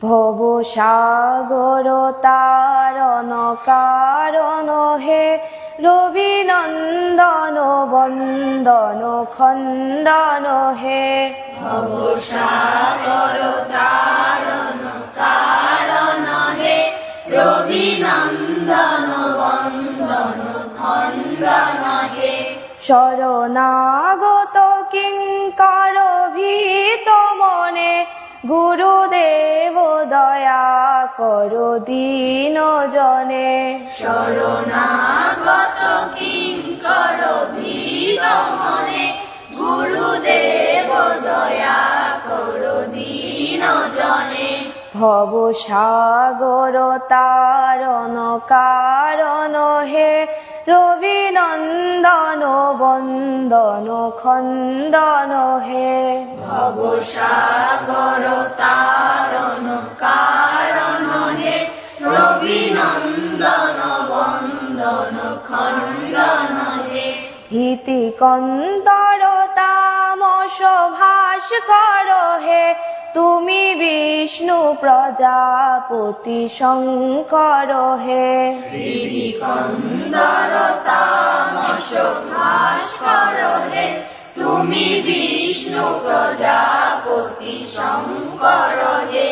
ভব সাগর তারণ কারণ হে রবি নন্দন বন্দন খণ্ডন হে ভব সাগর তারণ কারণ হে রবি নন্দন বন্দন খণ্ডন হে শরণাগত কিঙ্কর ভীত মনে গুরুদেব দয়া করো দীন জনে শরণাগত কিঙ্কর ভীত মনে গুরুদেব দয়া করো দীন জনে ভব সাগর তারণ কারণ হে রবি নন্দন বন্দন খণ্ডন হে ভব সাগর তারণ কারণ হে রবি নন্দন বন্দন খণ্ডন হে ইতি কন্তর তামস ভাস কর হে তুমি বিষ্ণু প্রজাপতি শঙ্কর হে হৃদি কন্দর তামস ভাস্কর হে তুমি বিষ্ণু প্রজাপতি শঙ্কর হে